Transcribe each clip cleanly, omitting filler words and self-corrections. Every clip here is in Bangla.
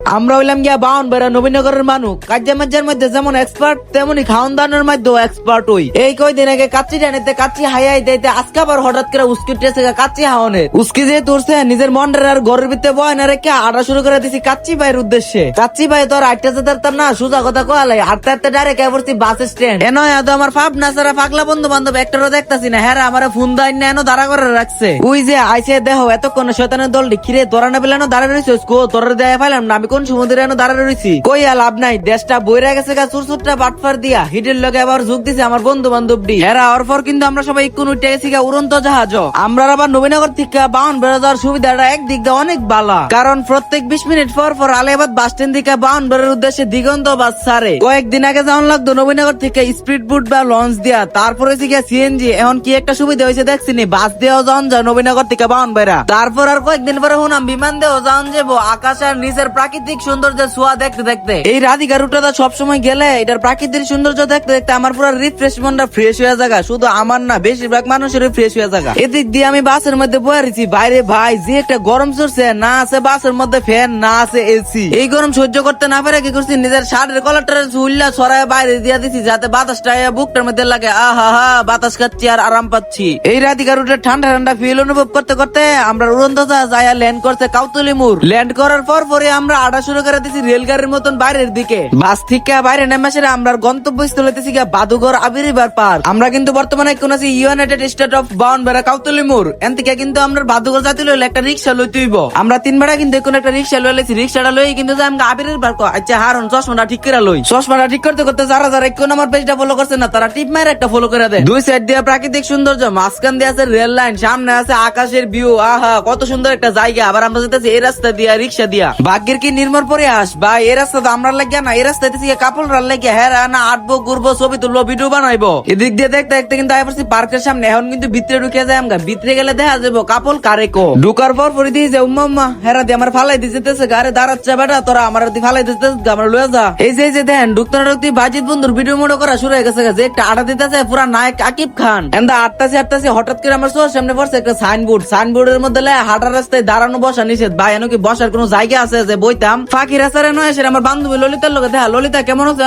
আমরা হইলাম গিয়া বাউন বেড়া নবীনগরের মানুষ কাজ্জা মাজ্জার মধ্যে যেমন এক্সপার্ট তেমনি খাওয়ান দানোর মধ্যেও এক্সপার্ট হই। এই কয়দিন আগে কাচ্চি টানিতে কাচ্চি হাইয়াই দিতে আজকে আবার হঠাৎ করে উস্কি উঠেছে কাচ্চি হাওনের উস্কি যে তুরছে নিজের মন্ডের আর ঘরের ভিতরে বয় না রেখে আড়া শুরু করে দিছি কাচ্চি ভাইয়ের উদ্দেশ্যে। কাচ্চি ভাই তোর আটটা যেতাম না সোজা কথা কয়ালাই আটটা আটটা ডাইরেক্ট পড়ছি বাস স্ট্যান্ড এন তো আমার ফাপ না সারা পাগলা বন্ধু বান্ধব একটারও দেখতাছি না। হ্যাঁ আমার ফোন দেয় না এনো দাঁড়া করে রাখছে ওই যে আইসে দেহ এতক্ষণ শয়তানের দল খিরে তোরা না পেলানো দাঁড়া রয়েছে তোর দেয় ফাইলাম না আমি কোন সমুদ্রে এনো দাঁড়া রয়েছি কই আর লাভ নাই দেশটা বইরা গেছে গা চুরচুরটা বাটফার দিয়া হিটের লগে আবার যোগ দিছে আমার বন্ধু বান্ধব ডি এরা ওর পর কিন্তু আমরা সবাই কোন উঠে গেছি গা উড়ন্ত জাহাজ। আমরা আবার নবীনগর থেকে বাউন বেড়ে যাওয়ার সুবিধাটা একদিক দিয়ে অনেক ভালো কারণ প্রত্যেক 20 মিনিট পর পর আলিয়াবাদ বাস স্ট্যান্ড থেকে বাউন বেড়ার উদ্দেশ্যে দিগন্ত বাস ছাড়ে। কয়েকদিন আগে যাওয়ান লাগতো নবীনগর থেকে স্পিড বোট বা লঞ্চ দিয়া তারপরে সিএনজি এখন কি একটা সুবিধা হয়েছে দেখছিনি বাস দিয়েও যাওয়ান যায় নবীনগর থেকে বাউন বেড়া। তারপর আর কয়েকদিন পরে শুনাম বিমান দিয়েও যাওয়ান যাবো আকাশ আর নিচের প্রাকৃতিক সৌন্দর্যের ছোঁয়া দেখতে দেখতে। এই রাধিকা রুটটা সবসময় গেলে এটার প্রাকৃতিক সৌন্দর্য দেখতে দেখতে আমার পুরো রিফ্রেশমেন্টটা ফ্রেশ হয়ে যাগা শুধু আমার না বেশিরভাগ মানুষের ফ্রেশ হয়ে যাগা। এদিক দিয়ে আমি বাসের মধ্যে বয়ে রয়েছি বাইরে ভাই যে একটা গরম চড়ছে না আছে বাসের মধ্যে ফ্যান না আছে এসি এই গরম সহ্য করতে না পারে কি করছি নিজের শার্টের কলারটা উল্লা ছড়ায় বাইরে দিয়ে দিছি যাতে বাতাসটা বুকটার মধ্যে লাগে আহা হা বাতাস খাচ্ছি আর আরাম পাচ্ছি। এই রাধিকা রুটের ঠান্ডা ঠান্ডা ফিল অনুভব করতে করতে আমরা উড়ন্ত জাহাজ ল্যান্ড করতে কাউতলি মোড় ল্যান্ড করার পর পরে আমরা আড়া শুরু করে দিছি রেলগাড়ির মতন বাইরের দিকে। বাস থেকে বাইরে নেমে সেরে আমরা গন্তব্যস্থলে বাদুঘর আবির্ভাব পার্ক। আমরা কিন্তু বর্তমানে কোন আছি ইউনাইটেড স্টেট অফ বাউন বেড়া কাউতলি মোড় এন থেকে কিন্তু আমরা বাদুঘর জাতি লইলে একটা রিক্সা লইতে হইব। আমরা 3 বেড়া কিন্তু কোন একটা রিক্সা লইলেছি রিক্সাটা লই কিন্তু আমরা আবির্ভাব পার্ক। আচ্ছা হারুন চশমাটা ঠিক করে লই চশমাটা ঠিক করতে করতে যারা যারা কোন আমার পেজটা ফলো করছে না তারা টিপ মারে একটা ফলো করে দেয়। দুই সাইড দিয়ে প্রাকৃতিক সৌন্দর্য মাঝখান দিয়ে আছে রেল লাইন সামনে আছে আকাশের ভিউ আহা কত সুন্দর একটা জায়গা। আবার আমরা যেতেছি এই রাস্তা দিয়া রিক্সা দিয়া ভাগ্যের কি নির্মল পরে আস ভাই এই রাস্তা তো আমরা লাগিয়া না এই রাস্তায় কাপড় লাগিয়া হ্যাঁ না আটবো ঘুরবো ছবি তুলবো ভিডিও বানাইবো। এদিক দিয়ে দেখতে দেখতে কিন্তু আইপারছি পার্কের সামনে এখন কিন্তু ভিতরে ঢুকে যায় আমরা ভিতরে গেলে দেখা যাবো কাপড় কারেকো ঢুকার পর পরে দিয়ে যে উম্মা হেরা দিয়ে আমার ফালাই দিতেছে গাড়ি দাঁড়াচ্ছে বেটা তোরা আমার ফালাই দিতে আমরা লয়ে যা। এই যে দেখেন ঢুকতে না ঢুকতে বাজিত বন্ধুর ভিডিও মোড করা শুরু হয়ে গেছে যে একটা আটা দিতেছে পুরা নায়ক আকিব খান এন্দা আটটাছি হঠাৎ করে আমার চোর সামনে পড়ছে একটা সাইনবোর্ডের মধ্যে হাঁটার রাস্তায় দাঁড়ানো বসা নিষেধ ভাই এনো কি বসার কোনো জায়গা আছে যে বইতাম ফাঁকি রাস্তায় নয় সেটা আমার বান্ধবী ললিতার লোকে দেখা ললিতা কেমন আছে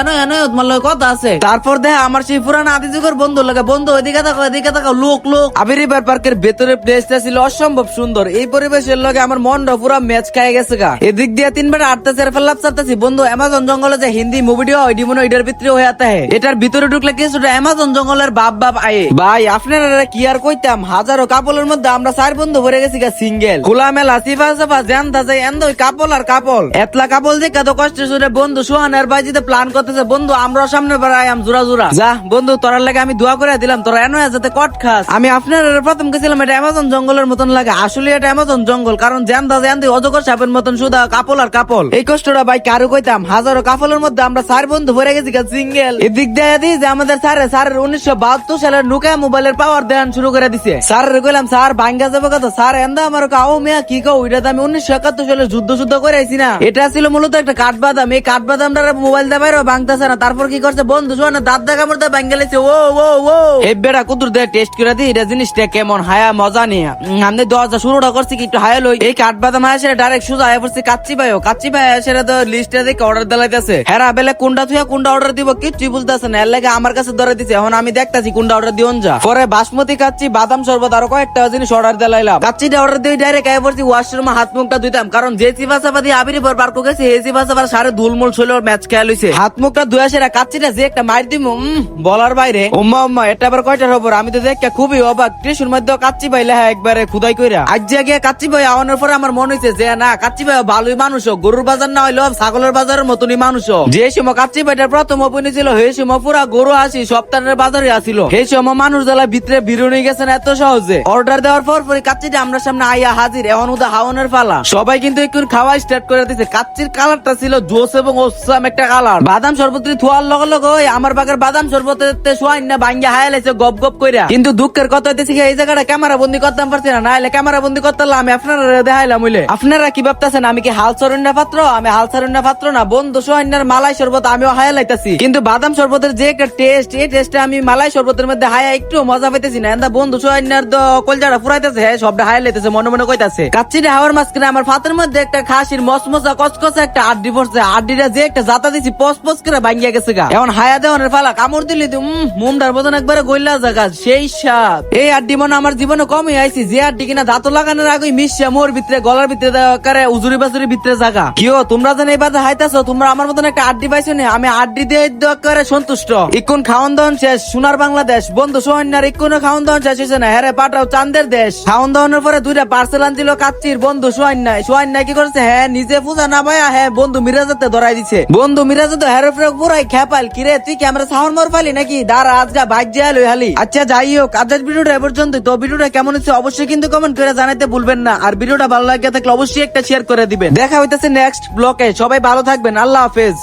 তোমার লোক কথা আছে। তারপর দেখা আমার সেই পুরানা আদি যুগের বন্ধু লোকে বন্ধু ওইদিকে থাকো লোক আবির্ভাব পার্কের ভেতরে প্লেসটা ছিল অসম্ভব সুন্দর এই পরিবেশের লগে আমার মনটা পুরো ম্যাচ খাই গেছে গা। এদিক দিয়ে 3 বেলা আটটা চেয়ার ফেলাপ চারতাছি বন্ধু অ্যামাজন জঙ্গলে যে হিন্দি মুভিটিও ওইডি মনে এটার ভিতরে হয়ে আতে এটার ভিতরে ঢুকলে কিছুটা অ্যামাজন জঙ্গলের বাপ আয়ে ভাই আপনারা কি আর কইতাম হাজারো কাপলের মধ্যে আমরা 4 বন্ধু ভরে গেছি গা সিঙ্গেল খোলা মেলা সিফা সাফা জানতা যায় এন্দ কাপল আর কাপল এতলা কাপল যে কত কষ্ট শুনে বন্ধু সুহানের বাইজিতে প্ল্যান করতেছে বন্ধু আমরা সামনে বাড়াই জোড়া যা বন্ধু তোরার লাগে আমি দোয়া করে দিলাম তোরা এনো যাতে কট খাস। আমি আপনার প্রথম গেছিলাম এটা অ্যামাজন জঙ্গলের মতন লাগে আসলে এটা অ্যামাজন জঙ্গল কারণ জানতা অজগর সাপের মতন শুধু কাপল আর কাপল এই কষ্টটা ভাই কারো কইতাম হাজারো কাপলের মধ্যে আমরা 4 বন্ধু ভরে গেছি সিঙ্গেল। এদিক দিয়ে দিই যে আমাদের স্যারের 1972 সালের নোকিয়া মোবাইলের পাওয়ার দেন শুরু করে দিছে স্যারের কইলাম স্যার ভাঙ্গা যাবে কথা স্যার এন্দা আমার কাও মিয়া কি কও এটা তো আমি 1971 সালে যুদ্ধ করে আইছি না এটা ছিল মূলত একটা কাঠবাদাম এই কাঠবাদামটা মোবাইল দিয়ে বাইরে ভাঙতেছে না। তারপর কি করছে বন্ধু শোনা দাঁত দেখা মধ্যে ভাঙ্গালেছে ও এই বেড়া কুতুর দিয়ে টেস্ট করে দিই এটা জিনিসটা কেমন হায়া মজা নিয়ে আমি 10 শুরুটা করছি কি একটু হায়া লই এই কাঠবাদাম হায়া সেটা ডাইরেক্ট সোজা আয়া পড়ছে কাচ্চি ভাই সেটা তো লিস্টে দেখে অর্ডার দিলাইতেছে হেরা বেলে কোনটা থুয়া কোনটা অর্ডার দিব কিচ্ছু বুঝতেছে না এর লাগে আমার কাছে ধরে দিছে এখন আমি দেখতাছি কোনটা অর্ডার দিওন যা পরে বাসমতি কাচ্চি বাদাম শরবত আরো কয়েকটা জিনিস অর্ডার দিলাইলাম কাচ্চিটা অর্ডার দিয়ে ডাইরেক্ট আয়া পড়ছি ওয়াশরুমে হাত মুখটা ধুইতাম কারণ যে চিপা চাপা দিয়ে আবির্ভাব পার্ক গেছে এই চিপা চাপার সারে ধুলমুল ছিল ম্যাচ খেয়াল হইছে হাত মুখটা ধুয়া সেরা কাচ্চিটা যে একটা মার দিম বলার বাইরে উম্মা এটা আবার কয়টার খবর আমি তো দেখে খুবই অবাক টিসুর মধ্যে কাচ্চি ভাই লেহা একবারে খুদাই কইরা আজ গিয়ে কাচ্চি ভাই আওয়ানোর পরে আমার মনে হইছে যে না কাচ্চি ভাই ভালোই মানুষ গরুর বাজার না হইলো ছাগলের বাজারের মতনই মানুষ যে সময় কাচ্চি ভাইটার প্রথম ওপেনিং ছিল সেই সময় পুরা গরু আসি সপ্তাহের বাজারে আসিল সেই সময় মানুষ জ্বালা ভিতরে বিরুনি গেছেন এত সহজে অর্ডার দেওয়ার পর পরে কাচ্চিটা আমরা সামনে আইয়া হাজির এখন উদা হাওয়ানোর পালা সবাই কিন্তু একটু খাওয়া স্টার্ট করে দিচ্ছে কাচ্চির কালারটা ছিল জোস এবং ওসাম একটা কালার বাদাম শরবত থোয়ার লগে লগে ওই আমার বাগের বাদাম শরবতে সোয়াইন না ভাঙ্গা হায়ালাইছে গপ গপ কইরা কিন্তু দুঃখের কথা হইতেছে এই জায়গাটা ক্যামেরা বন্দি করতাম পারছি না নাইলে ক্যামেরা বন্দি করতে আমি আপনারা দেখাইলাম হইলে আপনারা কি ভাবতেছেন আমি কি হাল সরন্যা পাত্র আমি হাল সরন্যা পাত্র না বন্ধু সোয়াইনার মালাই শরবত আমিও হায়ালাইতাছি কিন্তু বাদাম শরবতের যে একটা টেস্ট এই টেস্টে আমি মালাই শরবতের মধ্যে হায়া একটু মজা পাইতেছি না এন্দা বন্ধু সোয়াইনার তো কলজাটা ফুরাইতেছে হ্যাঁ সবটা হায়ালাইতেছে মনে মনে কইতাছে কাচ্চিটা হাওয়ার মাঝখানে আমার ফাতের মধ্যে একটা খাসির মসমস কচকচা কচকচা একটা আড্ডি পড়ছে, আড্ডিটা যে একটা জাতা দিছি পস পস করে ভাঙ্গিয়া গেছে গা। এখন হায়া দেওয়ানের ফালা কামড় দিলি মুমটার মতন একবারে গইলা জায়গা সেই স্বাদ। এই আড্ডি মনে আমার জীবনে কমই আইছি, যে আড্ডি কিনা দাঁত লাগানোর আগে মিশছে মোর ভিতরে গলার ভিতরে করে উজুরি বাজুরি ভিতরে জায়গা। কিও তোমরা যেন এবার হাইতাছো, তোমরা আমার মতন একটা আড্ডি পাইছো না, আমি আড্ডি দিয়ে করে সন্তুষ্ট। ইকুন খাওয়ান দাওয়ান শেষ, সোনার বাংলাদেশ বন্ধু সোহান্যার ইকুন খাওয়ান দাওয়ান শেষ হয়েছে না, হ্যাঁ পাঠাও চান্দের দেশ। খাওয়ান দাওয়ানোর পরে 2টা পার্সেল আনছিল কাচ্চির বন্ধু সোহান্যা কি করেছে, হ্যাঁ নিজে পূজা না পায়া হ্যাঁ বন্ধু মিরাজাতে ধরাই দিছে। বন্ধু মিরাজা তো হ্যারো পুরাই খেপাল। কিরে তুই ক্যামেরা সাউন্ড মার পালি নাকি, দাঁড়া আজকা বাইক যায় লই হালি। আচ্ছা যাই হোক, আজকের ভিডিওটা এ পর্যন্ত। তো ভিডিওটা কেমন হচ্ছে অবশ্যই কিন্তু কমেন্ট করে জানাতে ভুলবেন না, আর ভিডিওটা ভালো লাগে থাকলে অবশ্যই একটা শেয়ার করে দিবেন। দেখা হইতেছে নেক্সট ব্লকে, সবাই ভালো থাকবেন, আল্লাহ হাফেজ।